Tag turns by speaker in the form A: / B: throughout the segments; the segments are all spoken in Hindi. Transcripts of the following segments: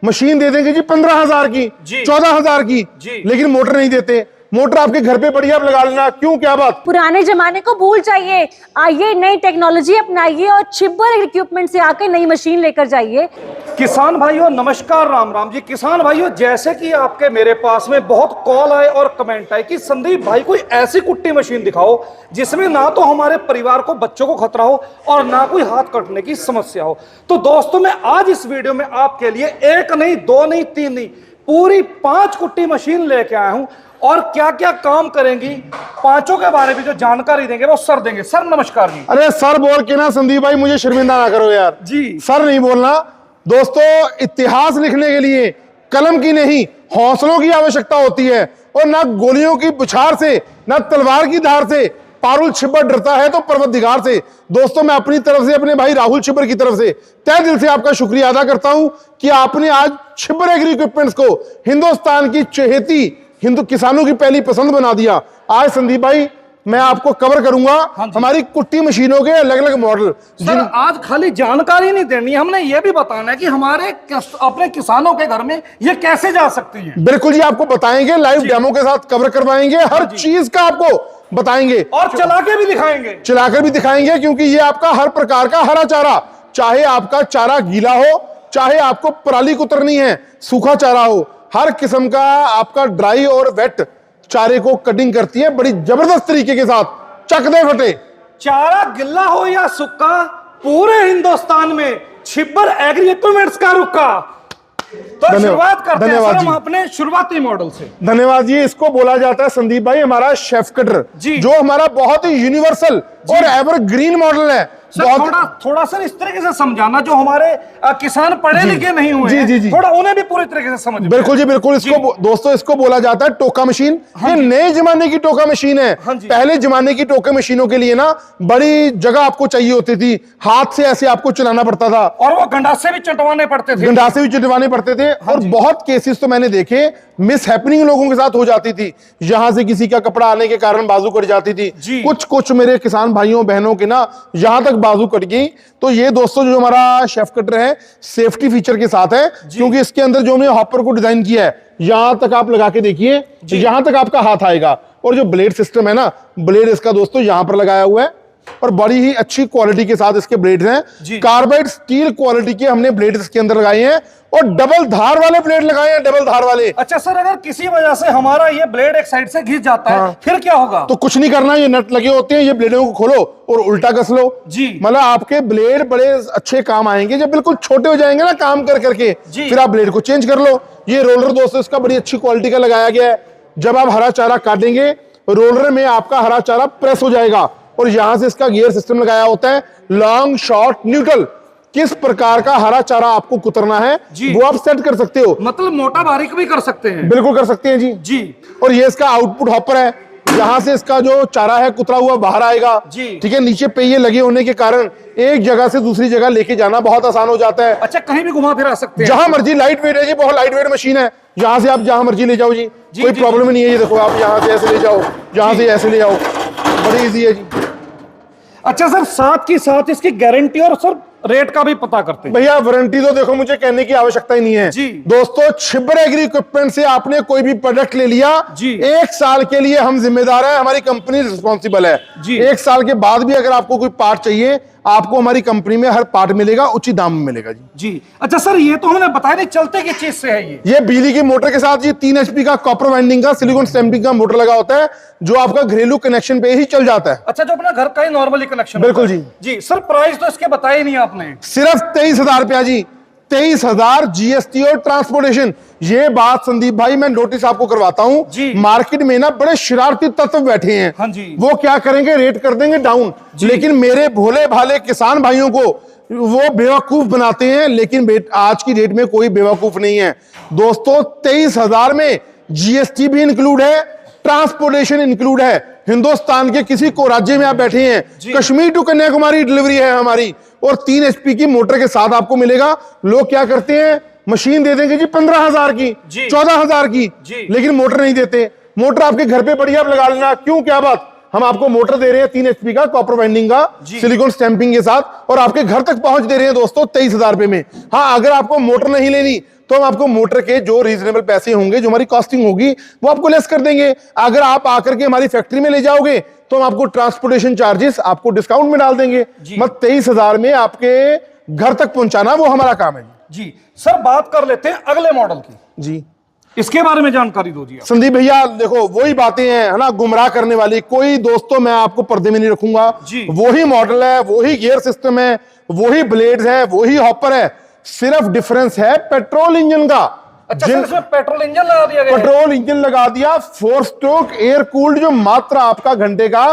A: मशीन दे देंगे जी 15,000 की, 14,000 की, लेकिन मोटर नहीं देते। मोटर आपके घर पे पड़ी है, आप लगा लेना। क्यों, क्या बात?
B: पुराने जमाने को भूल जाइए, आइए नई टेक्नोलॉजी अपनाइए और छिब्बर इक्विपमेंट से आके नई मशीन लेकर जाइए।
C: किसान भाइयों नमस्कार, राम राम जी। किसान भाइयों, जैसे कि आपके मेरे पास में बहुत कॉल आए और कमेंट आए कि संदीप भाई कोई ऐसी कुट्टी मशीन दिखाओ जिसमें ना तो हमारे परिवार को, बच्चों को खतरा हो और ना कोई हाथ कटने की समस्या हो। तो दोस्तों, मैं आज इस वीडियो में आपके लिए एक नहीं, दो नहीं, तीन नहीं, पूरी 5 कुट्टी मशीन लेके आया हूं और क्या क्या काम करेंगी, पांचों के बारे में जो जानकारी देंगे वो सर देंगे। सर नमस्कार जी।
A: अरे सर बोल के ना संदीप भाई मुझे शर्मिंदा ना करो यार
C: जी।
A: सर नहीं बोलना। दोस्तों, इतिहास लिखने के लिए कलम की नहीं, हौसलों की आवश्यकता होती है। और ना गोलियों की बुछार से, ना तलवार की धार से पारुल छिब्बर डरता है तो पर्वतदिगार से। दोस्तों, मैं अपनी तरफ से, अपने भाई राहुल छिब्बर की तरफ से तहे दिल से आपका शुक्रिया अदा करता हूं कि आपने आज छिब्बर एग्री इक्विपमेंट्स को हिंदुस्तान की चहेती हिंदू किसानों की पहली पसंद बना दिया। आज संदीप भाई मैं आपको कवर करूंगा हमारी कुट्टी मशीनों के अलग अलग मॉडल।
C: सर आज खाली जानकारी नहीं देनी, हमने ये भी बताना है कि हमारे अपने किसानों के घर में ये कैसे जा सकती हैं।
A: बिल्कुल जी, आपको बताएंगे, लाइव डेमो के साथ कवर करवाएंगे, हर चीज का आपको बताएंगे
C: और चला के भी दिखाएंगे,
A: चलाकर भी दिखाएंगे। क्योंकि ये आपका हर प्रकार का हरा चारा, चाहे आपका चारा गीला हो, चाहे आपको पराली कुतरनी है, सूखा चारा हो, हर किस्म का आपका ड्राई और वेट चारे को कटिंग करती है बड़ी जबरदस्त तरीके के साथ। चक दे फटे,
C: चारा गिल्ला हो या सूखा, पूरे हिंदुस्तान में छिब्बर एग्री इक्विपमेंट्स का रुका। तो शुरुआत करते हैं सर हम अपने शुरुआती मॉडल से।
A: धन्यवाद जी। इसको बोला जाता है संदीप भाई हमारा शेफ कटर, जो हमारा बहुत ही यूनिवर्सल और एवरग्रीन मॉडल है।
C: थोड़ा सा इस तरीके से समझाना, जो हमारे किसान पढ़े लिखे नहीं हुए हैं, थोड़ा उन्हें भी पूरी तरीके से समझ।
A: बिल्कुल जी, बिल्कुल। इसको दोस्तों, इसको बोला जाता है टोका मशीन। ये नए जमाने की टोका मशीन है। पहले जमाने की टोका मशीनों के लिए ना बड़ी जगह आपको चाहिए होती थी, हाथ से ऐसे आपको चलाना पड़ता था
C: और वो गंडासे भी चटवाने पड़ते थे,
A: और बहुत केसेस तो मैंने देखे मिस हैपनिंग लोगों के साथ हो जाती थी। यहां से किसी का कपड़ा आने के कारण बाजू कट जाती थी। कुछ मेरे किसान भाइयों बहनों के ना यहां तक बाजू कट गई। तो ये दोस्तों जो हमारा शेफ कटर है सेफ्टी फीचर के साथ है, क्योंकि इसके अंदर जो हमने हॉपर को डिजाइन किया है, यहां तक आप लगा के देखिए, यहां तक आपका हाथ आएगा। और जो ब्लेड सिस्टम है ना, ब्लेड इसका दोस्तों यहां पर लगाया हुआ है और बड़ी ही अच्छी क्वालिटी के साथ इसके ब्लेड हैं। कार्बाइड स्टील क्वालिटी के हमने ब्लेड इसके अंदर लगाए हैं और डबल धार वाले ब्लेड लगाए हैं, डबल धार वाले।
C: अच्छा सर, अगर किसी वजह से हमारा ये ब्लेड एक साइड से घिस जाता है, फिर क्या होगा?
A: तो कुछ नहीं करना, ये नट लगे होते हैं, ये ब्लेडों को खोलो और उल्टा कस लो जी। मतलब आपके ब्लेड बड़े अच्छे काम आएंगे। जब बिल्कुल छोटे हो जाएंगे ना काम कर करके, फिर आप ब्लेड को चेंज कर लो। ये रोलर दोस्तों इसका बड़ी अच्छी क्वालिटी का लगाया गया है। जब आप हरा चारा काटेंगे, रोलर में आपका हरा चारा प्रेस हो जाएगा और यहां से इसका गियर सिस्टम लगाया होता है, लॉन्ग, शॉर्ट, न्यूट्रल। किस प्रकार का हरा चारा आपको कुतरना है वो आप सेट कर सकते हो।
C: मतलब मोटा बारीक भी कर सकते हैं।
A: बिल्कुल कर सकते हैं जी। और ये इसका आउटपुट हॉपर है, यहां से इसका जो चारा है कुतरा हुआ बाहर आएगा। ठीक है, नीचे पहिए लगे होने के कारण एक जगह से दूसरी जगह लेके जाना बहुत आसान हो जाता है।
C: अच्छा, कहीं भी घुमा फिरा सकते हैं,
A: जहां मर्जी। लाइट वेट है जी, बहुत लाइट वेट मशीन है। यहां से आप जहां मर्जी ले जाओ जी, कोई प्रॉब्लम नहीं है। ये देखो, आप यहां से ऐसे ले जाओ, यहां से ऐसे ले जाओ, बड़ी ईजी है जी।
C: अच्छा सर, साथ की साथ इसकी गारंटी और सर रेट का भी पता करते हैं।
A: भैया वारंटी तो देखो मुझे कहने की आवश्यकता ही नहीं है जी। दोस्तों, छिब्बर एग्री इक्विपमेंट से आपने कोई भी प्रोडक्ट ले लिया जी, 1 साल के लिए हम जिम्मेदार है, हमारी कंपनी रिस्पॉन्सिबल है जी। 1 साल के बाद भी अगर आपको कोई पार्ट चाहिए, आपको हमारी कंपनी में हर पार्ट मिलेगा, उचित दाम में मिलेगा जी।
C: अच्छा सर, ये तो हमने बताया नहीं, चलते किस चीज से है ये
A: बिजली की मोटर के साथ ये 3 HP का कॉपर वाइंडिंग का सिलिकॉन स्टैंपिंग का मोटर लगा होता है, जो आपका घरेलू कनेक्शन पे ही चल जाता है।
C: अच्छा, जो अपना घर का ही नॉर्मली कनेक्शन।
A: बिल्कुल जी।
C: सर प्राइस तो इसके बताया ही नहीं आपने।
A: सिर्फ 23,000 रुपया जी। 23,000 GST और ट्रांसपोर्टेशन। ये बात संदीप भाई मैं नोटिस आपको करवाता हूं, मार्केट में ना बड़े शरारती तत्व बैठे हैं। वो क्या करेंगे, रेट कर देंगे डाउन, लेकिन मेरे भोले भाले किसान भाइयों को वो बेवकूफ बनाते हैं। लेकिन आज की डेट में कोई बेवकूफ नहीं है दोस्तों। 23,000 में GST भी इंक्लूड है, ट्रांसपोर्टेशन इंक्लूड है। हिंदुस्तान के किसी को राज्य में आप बैठे हैं, कश्मीर टू कन्याकुमारी डिलीवरी है हमारी, और 3 HP की मोटर के साथ आपको मिलेगा। लोग क्या करते हैं, मशीन दे देंगे जी 15,000 की, 14,000 की, लेकिन मोटर नहीं देते। मोटर आपके घर पे पड़ी है, आप लगा लेना। क्यों, क्या बात? हम आपको मोटर दे रहे हैं 3 HP का कॉपर वाइंडिंग का सिलिकॉन स्टैंपिंग के साथ, और आपके घर तक पहुंच दे रहे हैं दोस्तों 23,000 रुपए में। हाँ, अगर आपको मोटर नहीं लेनी, तो हम आपको मोटर के जो रीजनेबल पैसे होंगे, जो हमारी कॉस्टिंग होगी, वो आपको लेस कर देंगे। अगर आप आकर के हमारी फैक्ट्री में ले जाओगे तो हम आपको ट्रांसपोर्टेशन चार्जेस आपको डिस्काउंट में डाल देंगे। मतलब 23,000 में आपके घर तक पहुंचाना वो हमारा काम है
C: जी। सर बात कर लेते हैं अगले मॉडल की
A: जी,
C: इसके बारे में जानकारी दो जी।
A: संदीप भैया देखो वही बातें हैं है ना, गुमराह करने वाली कोई दोस्तों मैं आपको पर्दे में नहीं रखूंगा
C: जी।
A: वही मॉडल है, वही गियर सिस्टम है, वही ब्लेड्स है, वही हॉपर है, सिर्फ डिफरेंस है पेट्रोल इंजन का।
C: अच्छा सर, इसमें पेट्रोल इंजन लगा दिया गया है?
A: पेट्रोल इंजन लगा दिया, 4 स्ट्रोक एयर कूल्ड, जो मात्र आपका घंटे का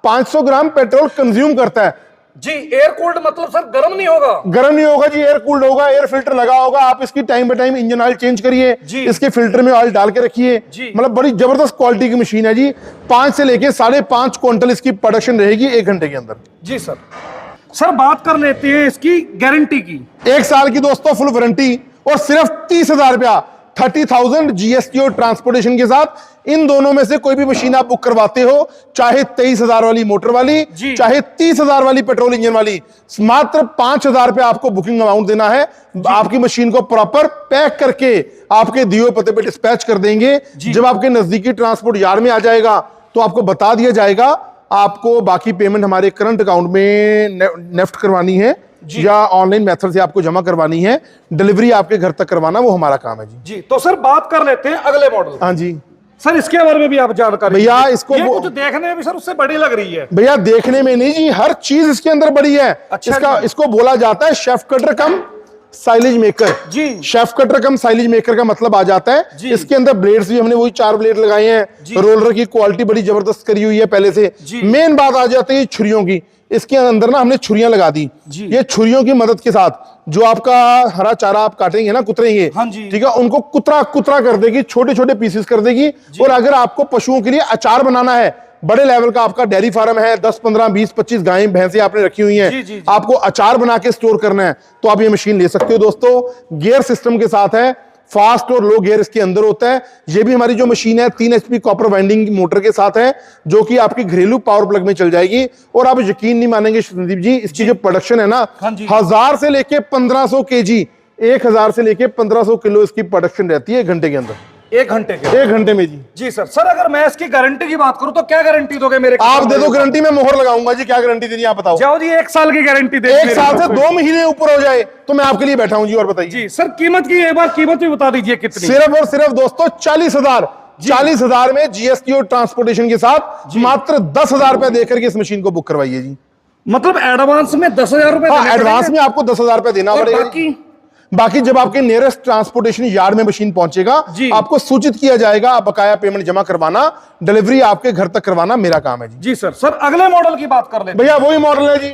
A: 500 ग्राम पेट्रोल कंज्यूम करता है
C: जी। एयर कूल्ड मतलब सर गर्म नहीं होगा?
A: गर्म नहीं होगा जी, एयर कूल्ड होगा, एयर फिल्टर लगा होगा। आप इसकी time by time engine oil change करिए, इसके फिल्टर में ऑयल डाल के रखिए। मतलब बड़ी जबरदस्त क्वालिटी की मशीन है जी। 5 से लेके 5.5 क्विंटल इसकी प्रोडक्शन रहेगी 1 घंटे के अंदर
C: जी। सर बात कर लेते हैं इसकी गारंटी की।
A: 1 साल की दोस्तों फुल वारंटी, और सिर्फ 30,000 रुपया, 30,000 जीएसटी और ट्रांसपोर्टेशन के साथ। इन दोनों में से कोई भी मशीन आप बुक करवाते हो, चाहे 23,000 वाली मोटर वाली, चाहे 30,000 वाली पेट्रोल इंजन वाली, मात्र 5,000 रुपया आपको बुकिंग अमाउंट देना है। आपकी मशीन को प्रॉपर पैक करके आपके दिए पते पे डिस्पैच कर देंगे। जब आपके नजदीकी ट्रांसपोर्ट यार्ड में आ जाएगा तो आपको बता दिया जाएगा, आपको बाकी पेमेंट हमारे करंट अकाउंट में नेफ्ट करवानी है या ऑनलाइन मेथड से आपको जमा करवानी है। डिलीवरी आपके घर तक करवाना वो हमारा काम है जी।
C: तो सर बात कर लेते हैं अगले मॉडल।
A: हाँ जी
C: सर, इसके बारे में भी आप जानकारी
A: भैया। इसको
C: ये कुछ देखने में भी सर उससे बड़ी लग रही है
A: भैया, देखने में नहीं जी, हर चीज इसके अंदर बड़ी है। अच्छा, इसको बोला जाता है शेफ कटर कम साइलेज मेकर
C: जी।
A: शेफ कटर कम साइलेज मेकर का मतलब आ जाता है इसके अंदर ब्लेड्स भी हमने वही 4 ब्लेड लगाए हैं। रोलर की क्वालिटी बड़ी जबरदस्त करी हुई है पहले से। मेन बात आ जाती है छुरियों की। इसके अंदर ना हमने छुरियां लगा दी। ये छुरियों की मदद के साथ जो आपका हरा चारा आप काटेंगे ना, कुतरेंगे, ठीक है, उनको कुतरा कुतरा कर देगी, छोटे छोटे पीसेस कर देगी। और अगर आपको पशुओं के लिए अचार बनाना है, बड़े लेवल का आपका डेयरी फार्म है, 10, 15, 20, 25 गायें भैंसें आपने रखी हुई हैं, आपको अचार बना के स्टोर करना है, तो आप ये मशीन ले सकते हो दोस्तों। गियर सिस्टम के साथ है, फास्ट और लो गियर इसके अंदर होता है। ये भी हमारी जो मशीन है 3 HP कॉपर वाइंडिंग मोटर के साथ है, जो कि आपकी घरेलू पावर प्लग में चल जाएगी। और आप यकीन नहीं मानेंगे संदीप जी, इसकी जो प्रोडक्शन है ना, 1000 से लेके 1500 kg, 1000 से लेके 1500 किलो इसकी प्रोडक्शन रहती है 1 घंटे के अंदर।
C: 1 घंटे के?
A: 1 घंटे में जी।
C: सर अगर मैं इसकी गारंटी की बात करूं तो क्या गारंटी दोगे मेरे?
A: आप दे दो गारंटी, में मोहर लगाऊंगा जी। क्या गारंटी देनी आप बताओ?
C: जाओ जी, 1 साल की गारंटी दे।
A: 1 साल से 2 महीने ऊपर हो जाए तो मैं आपके लिए बैठा हूं जी। और बताइए
C: जी सर, कीमत की एक बार कीमत भी बता दीजिए कितनी?
A: सिर्फ और सिर्फ दोस्तों 40,000 में जीएसटी और ट्रांसपोर्टेशन के साथ मात्र 10,000 रुपए देकर के इस मशीन को बुक करवाइए जी।
C: मतलब एडवांस में 10,000 रुपए?
A: एडवांस में आपको 10,000 रुपए देना पड़ेगा। बाकी जब आपके नियरेस्ट ट्रांसपोर्टेशन यार्ड में मशीन पहुंचेगा, आपको सूचित किया जाएगा, आप बकाया पेमेंट जमा करवाना, डिलीवरी आपके घर तक करवाना मेरा काम है जी।
C: सर अगले मॉडल की बात कर लेते हैं
A: भैया। वही मॉडल है जी,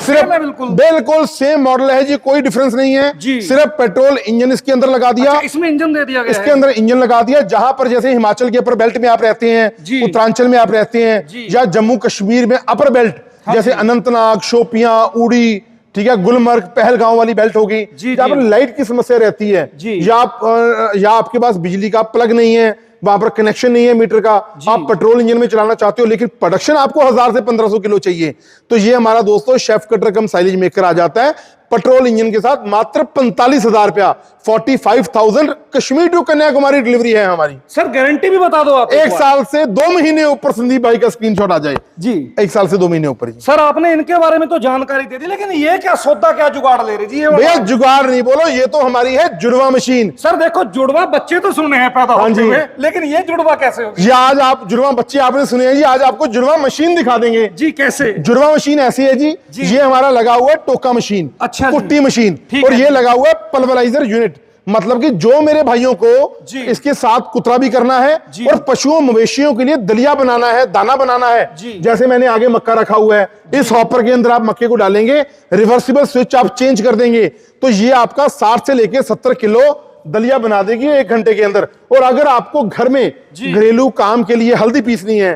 A: सिर्फ बिल्कुल सेम मॉडल है जी, कोई डिफरेंस नहीं है। सिर्फ पेट्रोल इंजन इसके अंदर लगा दिया।
C: अच्छा, इसमें इंजन दे दिया गया
A: इसके अंदर इंजन लगा दिया। जहां पर जैसे हिमाचल के अपर बेल्ट में आप रहते हैं, उत्तरांचल में आप रहते हैं, या जम्मू कश्मीर में अपर बेल्ट जैसे अनंतनाग, शोपियां, उड़ी, ठीक है, गुलमर्ग, पहलगांव वाली बेल्ट होगी, जहां पर लाइट की समस्या रहती है, या आपके पास बिजली का प्लग नहीं है, वहां पर कनेक्शन नहीं है मीटर का, आप पेट्रोल इंजन में चलाना चाहते हो लेकिन प्रोडक्शन आपको 1000 से 1500 किलो चाहिए, तो ये हमारा दोस्तों शेफ कटर कम साइलेज मेकर आ जाता है पेट्रोल इंजन के साथ। मात्र 45,000 रुपया, 45,000 कश्मीर टू कन्याकुमारी डिलीवरी है हमारी।
C: सर गारंटी भी बता दो आप।
A: 1 साल से 2 महीने ऊपर संदीप भाई का स्क्रीनशॉट आ जाए जी। 1 साल से 2 महीने ऊपर।
C: सर आपने इनके बारे में तो जानकारी दे दी, लेकिन ये क्या सौदा, क्या जुगाड़ ले रही जी?
A: भैया जुगाड़ नहीं बोलो, ये तो हमारी है जुड़वा मशीन।
C: सर देखो, जुड़वा बच्चे तो सुने हैं पैदा होते हुए, लेकिन ये जुड़वा कैसे होगी?
A: आज आप जुड़वा बच्चे आपने सुने हैं जी, आज आपको जुड़वा मशीन दिखा देंगे
C: जी। कैसे?
A: जुड़वा मशीन ऐसी है जी, ये हमारा लगा हुआ है टोका मशीन,
C: अच्छा,
A: कुट्टी मशीन, और ये लगा हुआ है पल्वराइजर यूनिट। मतलब कि जो मेरे भाइयों को इसके साथ कुतरा भी करना है और पशुओं मवेशियों के लिए दलिया बनाना है, दाना बनाना है, जैसे मैंने आगे मक्का रखा हुआ है, इस हॉपर के अंदर आप मक्के को डालेंगे, रिवर्सिबल स्विच आप चेंज कर देंगे तो ये आपका 60 से लेके 70 किलो दलिया बना देगी 1 घंटे के अंदर। और अगर आपको घर में घरेलू काम के लिए हल्दी पीसनी है,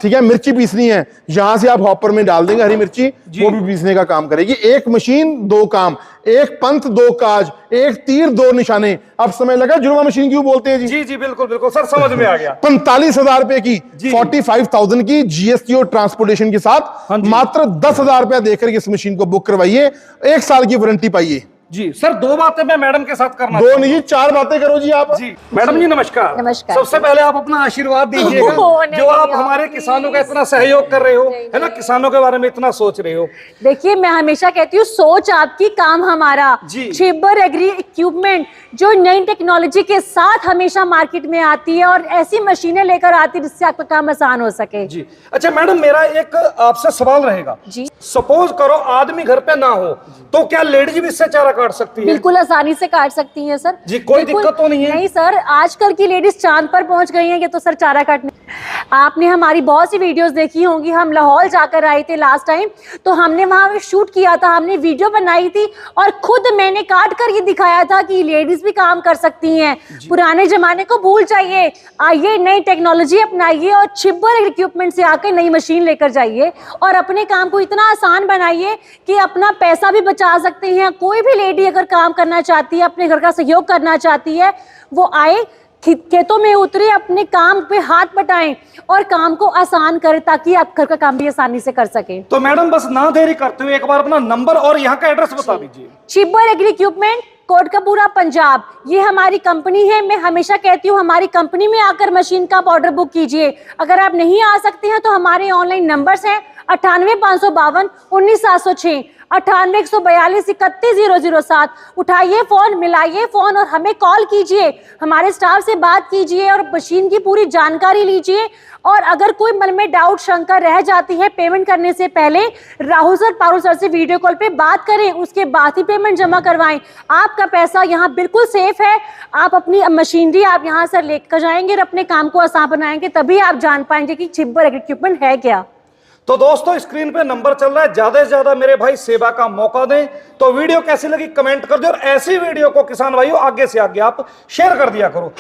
A: ठीक है, मिर्ची पीसनी है, यहां से आप हॉपर में डाल देंगे हरी मिर्ची, वो भी पीसने का काम करेगी। 1 मशीन 2 काम, 1 पंथ 2 काज, 1 तीर 2 निशाने। अब समझ लगा जुड़वा मशीन क्यों बोलते हैं जी?
C: जी बिल्कुल बिल्कुल सर, समझ में आ गया।
A: 45,000 रुपए की, 45,000 की जीएसटी और ट्रांसपोर्टेशन के साथ मात्र 10,000 रुपया देकर इस मशीन को बुक करवाइए, 1 साल की वारंटी पाइए।
C: जी सर, दो बातें मैं मैडम के साथ करना
A: दो नहीं 4 बातें करो जी आप।
C: जी मैडम जी नमस्कार।
B: नमस्कार।
C: सबसे पहले आप अपना आशीर्वाद दीजिएगा
B: नहीं,
C: जो आप
B: नहीं,
C: हमारे
B: आप
C: किसानों का
B: please।
C: इतना सहयोग कर रहे हो,
B: नहीं,
C: है ना, किसानों के बारे में इतना सोच रहे हो।
B: देखिए मैं हमेशा कहती हूँ सोच आपकी काम हमारा।
C: जी।
B: छिब्बर एग्री इक्विपमेंट जो नई टेक्नोलॉजी के साथ हमेशा मार्केट में आती है और ऐसी मशीनें लेकर आती है जिससे आपका काम आसान हो सके।
C: जी अच्छा मैडम, मेरा एक आपसे सवाल रहेगा।
B: जी।
C: सपोज करो आदमी घर पे ना हो तो क्या लेडीज भी इससे चारा काट सकती है?
B: बिल्कुल आसानी से काट सकती हैं सर।
C: जी, कोई
B: बिल्कुल।
C: दिक्कत तो नहीं है?
B: नहीं सर, आजकल की लेडीज चांद पर पहुंच गई हैं, ये तो सर चारा काटने। आपने हमारी बहुत सी वीडियोस देखी होंगी, हम लाहौर जाकर आए थे लास्ट टाइम, तो हमने वहां शूट किया था, हमने वीडियो बनाई थी और खुद मैंने काट कर ये दिखाया था कि लेडीज भी काम कर सकती हैं। पुराने जमाने को भूल जाइए, आइए नई टेक्नोलॉजी अपनाइए और छिब्बर इक्विपमेंट से आके नई मशीन लेकर जाइए और अपने काम को इतना आसान बनाइए कि अपना पैसा भी बचा सकते हैं। कोई भी लेडी अगर काम करना चाहती है, अपने घर का सहयोग करना चाहती है, वो आए, खेतों में उतरे, अपने काम पे हाथ बटाएं और काम को आसान करें ताकि आप घर का काम भी आसानी से कर सकें।
C: तो मैडम बस ना देरी करते हुए एक बार अपना नंबर और यहाँ का एड्रेस बता दीजिए।
B: छिब्बर एग्री इक्विपमेंट, कोटकपूरा, पंजाब, ये हमारी कंपनी है। मैं हमेशा कहती हूँ हमारी कंपनी में आकर मशीन का ऑर्डर बुक कीजिए। अगर आप नहीं आ सकते हैं तो हमारे ऑनलाइन नंबर्स हैं 98 552 19 706, 98 142 31 007। उठाइए फोन, मिलाइए फोन और हमें कॉल कीजिए, हमारे स्टाफ से बात कीजिए और मशीन की पूरी जानकारी लीजिए। और अगर कोई मन में डाउट शंका रह जाती है पेमेंट करने से पहले, राहुल सर, पारुल सर से वीडियो कॉल पे बात करें, उसके बाद ही पेमेंट जमा करवाएं। आपका पैसा यहाँ बिल्कुल सेफ है। आप अपनी मशीनरी आप यहाँ से लेकर जाएंगे और अपने काम को आसान बनाएंगे, तभी आप जान पाएंगे कि छिब्बर एग्री इक्विपमेंट है क्या।
C: तो दोस्तों स्क्रीन पे नंबर चल रहा है, ज्यादा से ज्यादा मेरे भाई सेवा का मौका दें। तो वीडियो कैसी लगी कमेंट कर दो और ऐसी वीडियो को किसान भाइयों आगे से आगे आप शेयर कर दिया करो।